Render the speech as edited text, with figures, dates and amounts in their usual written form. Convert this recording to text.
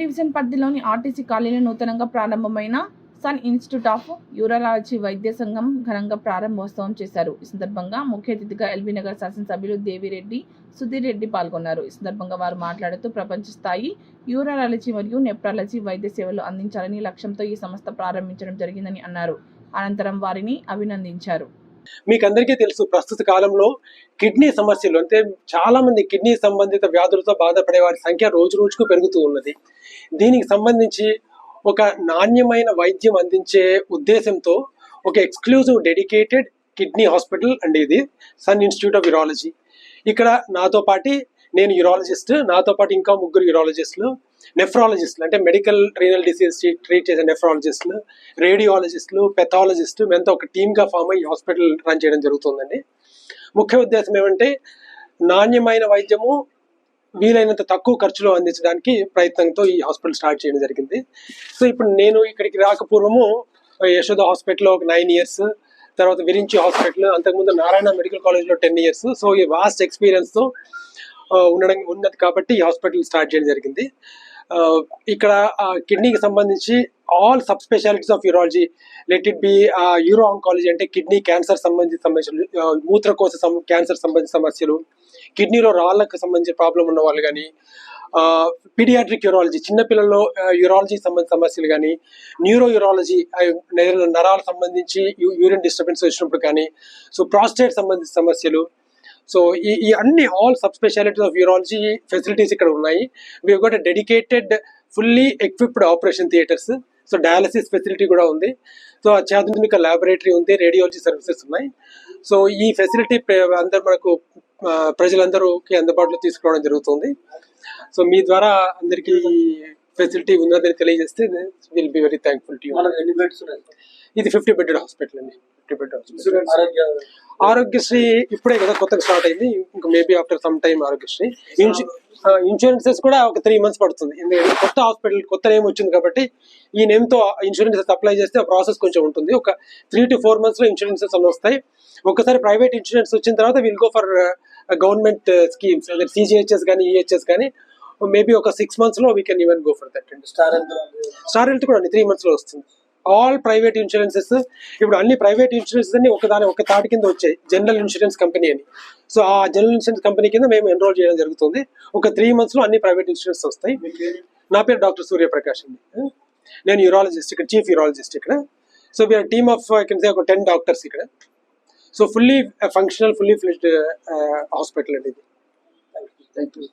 Division పరిధిలోని RTC కాలనీలో నూతనంగా ప్రారంభమైన సన్ ఇన్స్టిట్యూట్ ఆఫ్ యూరాలజీ వైద్య సంఘం ఘనంగా ప్రారంభోత్సవం చేశారు. ఈ సందర్భంగా ముఖ్య అతిథిగా ఎల్బీ నగర్ శాసనసభ్యులు దేవిరెడ్డి సుధీర్ రెడ్డి పాల్గొన్నారు. ఈ సందర్భంగా వారు మాట్లాడుతూ ప్రపంచ స్థాయి యూరాలజీ మరియు నెఫ్రాలజీ వైద్య సేవలు అందించాలని లక్ష్యంతో ఈ సంస్థ ప్రారంభించడం జరిగిందని అన్నారు. అనంతరం వారిని అభినందించారు. మీకు అందరికీ తెలుసు, ప్రస్తుత కాలంలో కిడ్నీ సమస్యలు అంటే చాలా మంది కిడ్నీ సంబంధిత వ్యాధులతో బాధపడే వారి సంఖ్య రోజు రోజుకు పెరుగుతూ ఉన్నది. దీనికి సంబంధించి ఒక నాణ్యమైన వైద్యం అందించే ఉద్దేశంతో ఒక exclusive dedicated kidney hospital and ఇది సన్ ఇన్స్టిట్యూట్ ఆఫ్ యూరాలజీ. ఇక్కడ నాతో పాటు నేను యూరాలజిస్ట్, నాతో పాటు ఇంకా ముగ్గురు యూరాలజిస్టులు, నెఫ్రాలజిస్టులు అంటే మెడికల్ రీనల్ డిసీజ్ ట్రీట్ చేసే నెఫ్రాలజిస్టులు, రేడియాలజిస్టులు, పెథాలజిస్టులు మేమంతా ఒక టీమ్గా ఫామ్ అయ్యి హాస్పిటల్ రన్ చేయడం జరుగుతుందండి. ముఖ్య ఉద్దేశం ఏమంటే నాణ్యమైన వైద్యము వీలైనంత తక్కువ ఖర్చులో అందించడానికి ప్రయత్నంతో ఈ హాస్పిటల్ స్టార్ట్ చేయడం జరిగింది. సో ఇప్పుడు నేను ఇక్కడికి రాకపూర్వము యశోద హాస్పిటల్లో ఒక 9 years, తర్వాత విరించి హాస్పిటల్, అంతకుముందు నారాయణ మెడికల్ కాలేజ్లో 10 years. సో ఈ వాస్ట్ ఎక్స్పీరియన్స్తో ఉన్నది కాబట్టి ఈ హాస్పిటల్ స్టార్ట్ చేయడం జరిగింది. ఇక్కడ కిడ్నీకి సంబంధించి all sub specialities of urology, let it be euro oncology అంటే కిడ్నీ క్యాన్సర్ సంబంధించిన సమస్యలు, మూత్రకోశ క్యాన్సర్ సంబంధించిన సమస్యలు, కిడ్నీలో రాళ్ళకు సంబంధించిన ప్రాబ్లం ఉన్న వాళ్ళు కానీ, పీడియాట్రిక్ యూరాలజీ చిన్నపిల్లల్లో యూరాలజీ సంబంధించిన సమస్యలు కానీ, న్యూరో యూరాలజీ నరాలకు సంబంధించి యూరిన్ డిస్టర్బెన్స్ వచ్చినప్పుడు కానీ, సో ప్రాస్టేట్ సంబంధించిన సమస్యలు, సో ఈ అన్ని all sub specialities of urology facilities ఇక్కడ ఉన్నాయి. We got a dedicated fully equipped operation theatres, so dialysis facility కూడా ఉంది, సో అత్యాధునిక ల్యాబొరేటరీ ఉంది, రేడియాలజీ సర్వీసెస్ ఉన్నాయి. సో ఈ ఫెసిలిటీ అందరు మనకు ప్రజలందరూకి అందుబాటులో తీసుకురావడం జరుగుతుంది. సో మీ ద్వారా అందరికీ ఫెసిలిటీ ఉన్నదని తెలియజేస్తే will be very thankful to you. ఇది 50 bedded హాస్పిటల్ అండి. 50 bedded హాస్పిటల్. ఆరోగ్యశ్రీ ఇప్పుడే కదా కొత్తగా స్టార్ట్ అయింది, ఇంకా maybe after some time Aarogyasri. Insurances కూడా ఒక 3 months పడుతుంది, ఎందుకంటే కొత్త హాస్పిటల్ కొత్త నేమ్ వచ్చింది కాబట్టి ఈ నేమ్తో ఇన్సూరెన్సెస్ అప్లై చేస్తే ఆ ప్రాసెస్ కొంచెం ఉంటుంది. ఒక 3 to 4 months ఇన్సూరెన్సెస్ అన్నీ వస్తాయి. ఒకసారి ప్రైవేట్ ఇన్సూరెన్స్ వచ్చిన తర్వాత will go for government schemes, CGHS కానీ ఈహెచ్ఎస్ కానీ మేబీ ఒక 6 months we can even go for that. Star health కూడా 3 months వస్తుంది. ఆల్ ప్రైవేట్ ఇన్సూరెన్సెస్, ఇప్పుడు అన్ని ప్రైవేట్ ఇన్సూరెన్సెస్ అన్ని ఒక తాటి కింద వచ్చాయి, జనరల్ ఇన్సూరెన్స్ కంపెనీ అని. సో ఆ జనరల్ ఇన్సూరెన్స్ కంపెనీ కింద మేము ఎన్రోల్ చేయడం జరుగుతుంది. ఒక 3 months అన్ని ప్రైవేట్ ఇన్సూరెన్స్ వస్తాయి. నా పేరు డాక్టర్ సూర్యప్రకాష్ అండి. నేను యూరాలజిస్ట్, ఇక్కడ చీఫ్ యూరాలజిస్ట్ ఇక్కడ. సో వీఆర్ టీమ్ ఆఫ్ ఒక 10 doctors ఇక్కడ. So fully functional, fully fledged hospital అండి ఇది. Thank you.